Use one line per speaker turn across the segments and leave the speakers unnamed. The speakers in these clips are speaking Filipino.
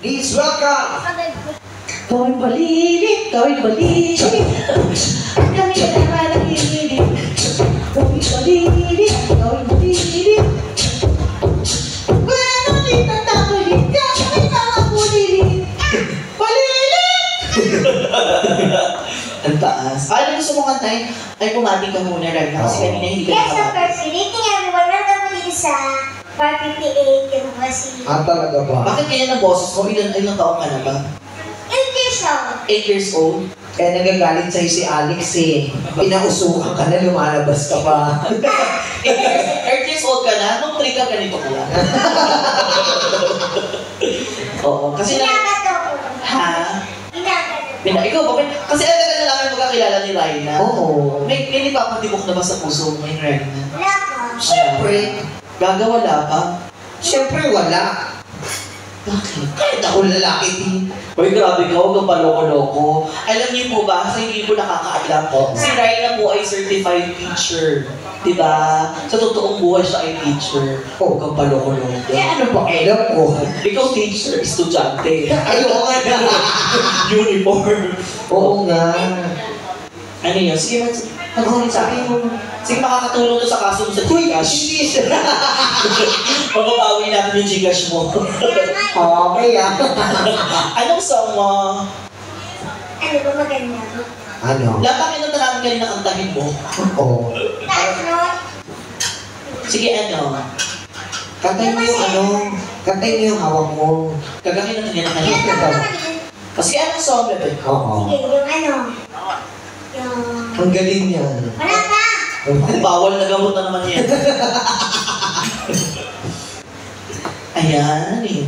Please welcome!
Gawin balilit, gawin balilit. Kami na naman ang hililit. Gawin balilit, gawin balilit. Balilit at nakulit, kami na ang bulilit. Balilit!
Ang taas. Ano gusto mo kantahin? Ay, pumati ka muna rin. Kasi kanina hindi ka
Yes, of
nakabati.
course. Greeting everyone. Welcome po dito sa Part 58 yung Basi.
Talaga ba? Bakit kaya ng boses mo? Ilang taong ka na ba?
8 years old.
8 years old?
Kaya nagagalit sa'yo si Alex eh. Pinausukan ka na, lumalabas ka pa.
8 years old ka na? Nung 3 ka ganito ko lang. Oo, kasi na...
Inagato ko.
Ha?
Inagato.
Ikaw ba? Kasi ang tagal na namin magkakilala ni Raina.
Oo.
May nipapatibok na ba sa puso mo yung Raina?
Wala po.
Siyempre.
Gagawala pa?
Siyempre wala.
Bakit?
Kahit ako lalaki din.
Uy, grabe ka, huwag kang paloko-loko. Alam niyo po ba, sa hindi po nakakaalam po, si Raina po ay certified teacher. Diba? Sa totoong buhay siya ay teacher. Huwag kang paloko-loko.
Eh ano pa alam ko?
Ikaw teacher, estudyante.
Ayoko nga na.
Uniform.
Oo nga.
Ano yun? Sige, mag-sabi sa akin. Sige, makakatulong to sa kaso mo sa Gcash.
Hindi siya.
Pagbabawi natin yung Gcash mo.
Okay ah.
Anong song mo?
Ano ba maganda?
Ano?
Lahat ang kinanta namin kanina kantahin mo.
Oo.
Taas no?
Sige, ano?
Kantay mo yung ano. Kantay mo yung hawak mo.
Kagahin natin yan ang
Yan
kanina.
lang naman.
Kasi anong song, bebe?
Oo.
Sige, yung ano? Yung...
Ang galing yan.
Wala pa!
Bawal na gamot na naman yan. Ayan eh.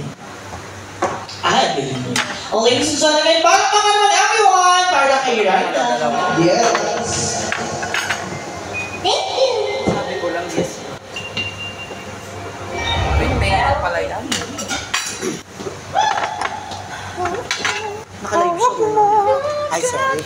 Galing mo. Okay, ladies and gentlemen, para pa naman everyone! Para kay Raina.
Yes.
Thank you!
Sabi ko lang yes. May ano pala yan.
Naka-live siya.
Ay, sorry.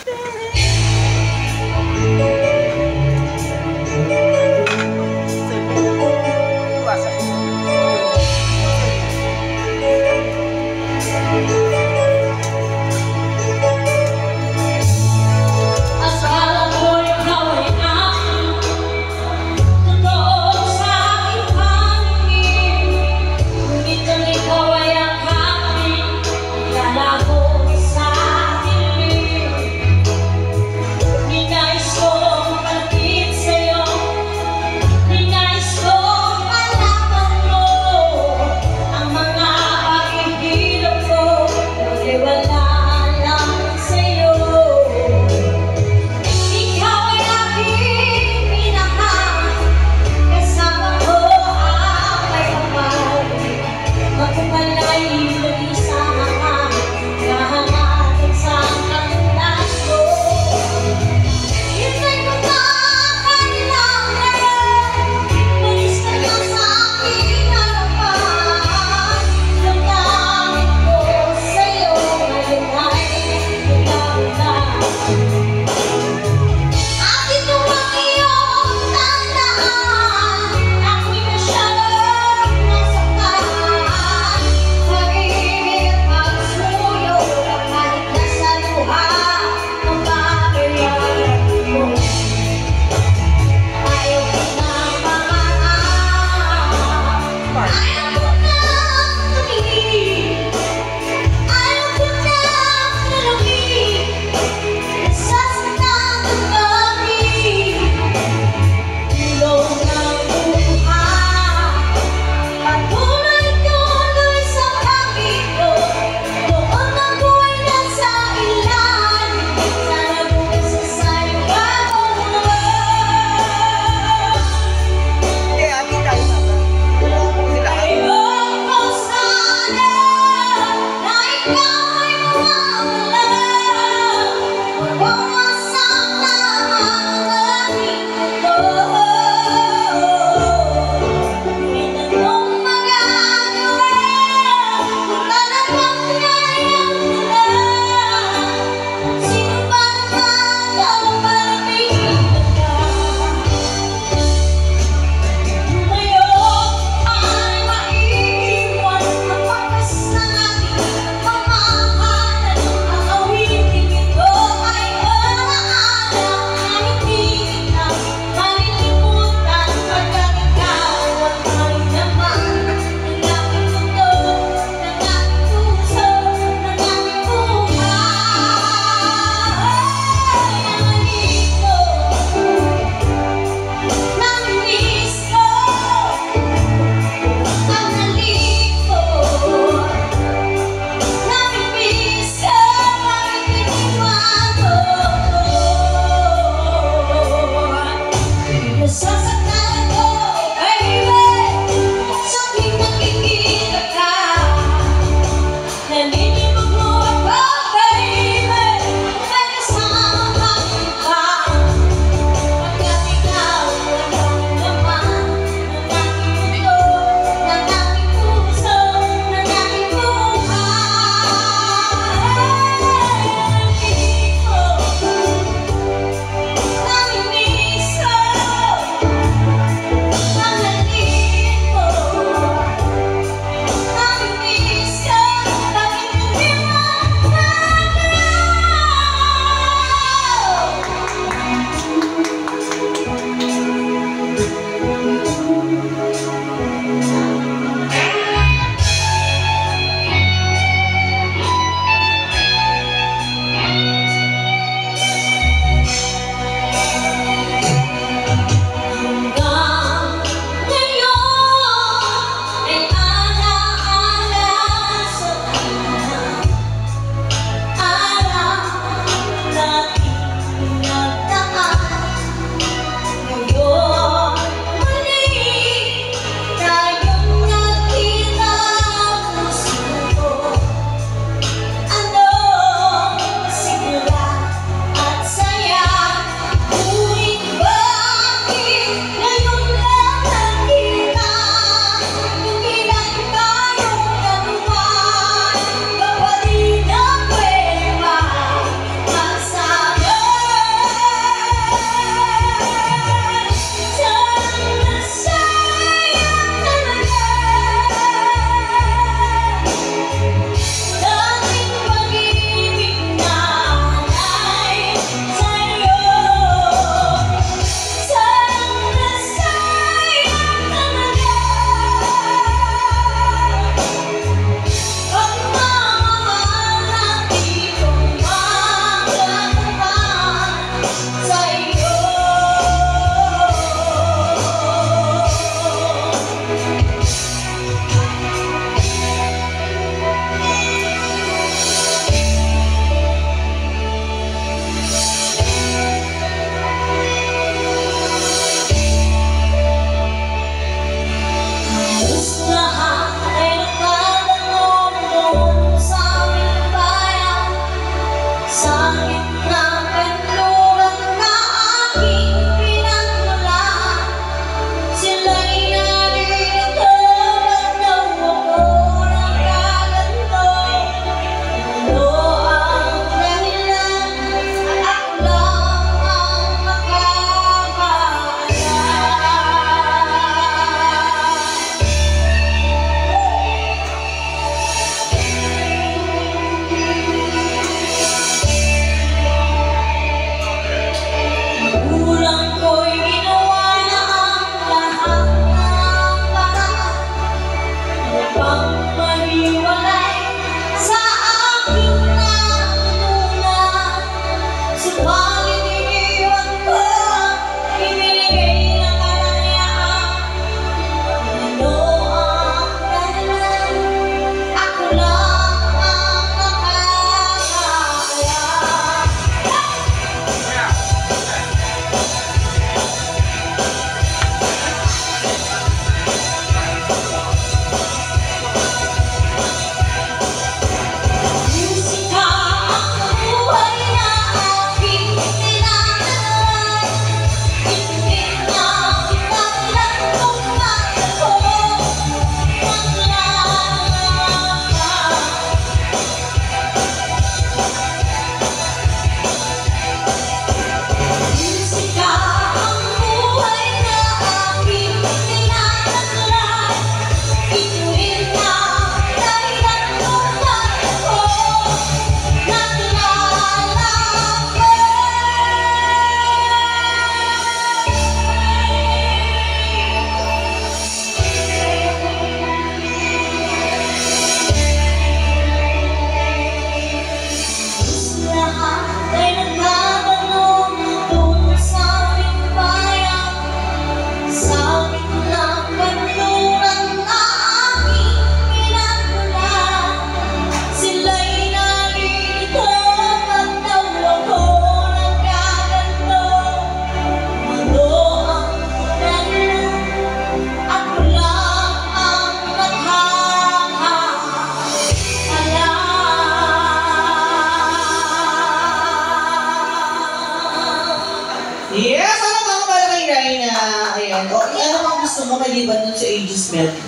gusto mo maliban dun sa Aegis Melody?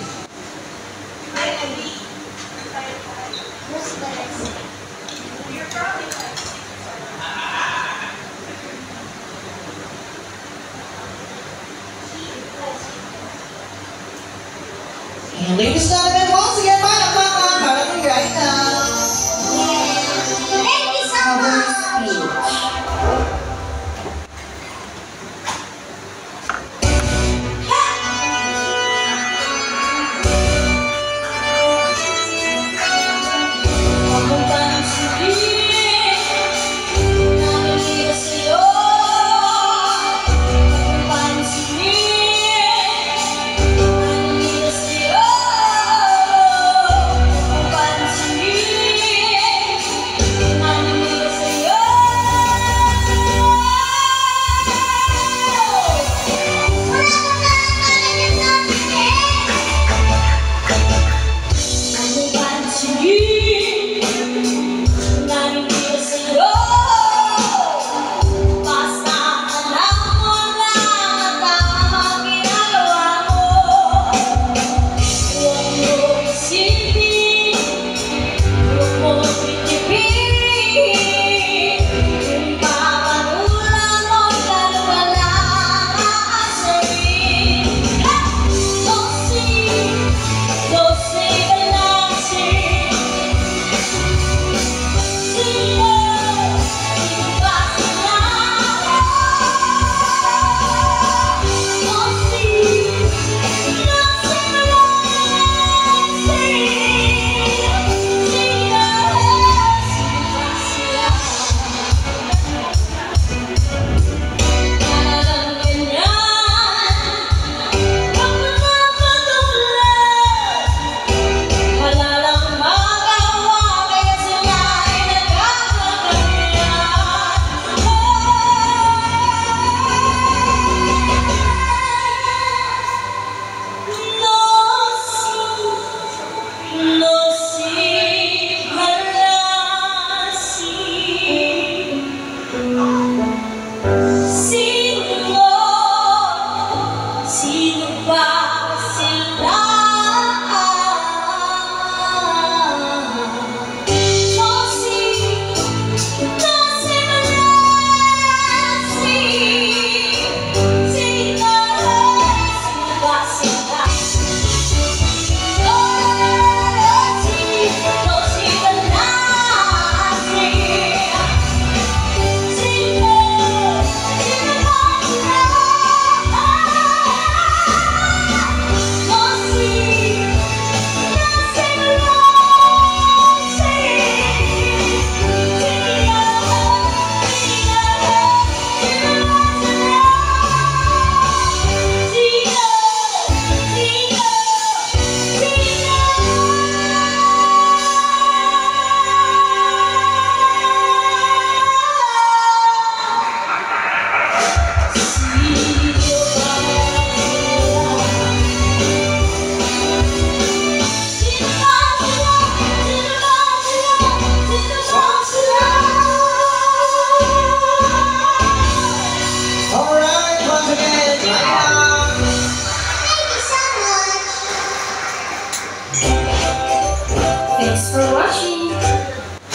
Mas balas.
And ladies and gentlemen, once again, palakpakan para kay Raina.
Thank you so much.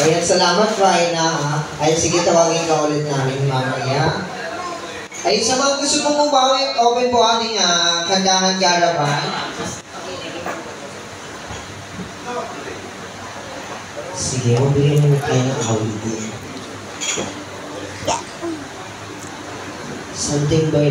Ayan, salamat Raina ha. Ay, sige, tawagin ka ulit namin mamaya. Ay, sa mga gusto mo bumawin, open po ating kandangan caravan. Sige, mabigyan mo tayo ng awit. Something by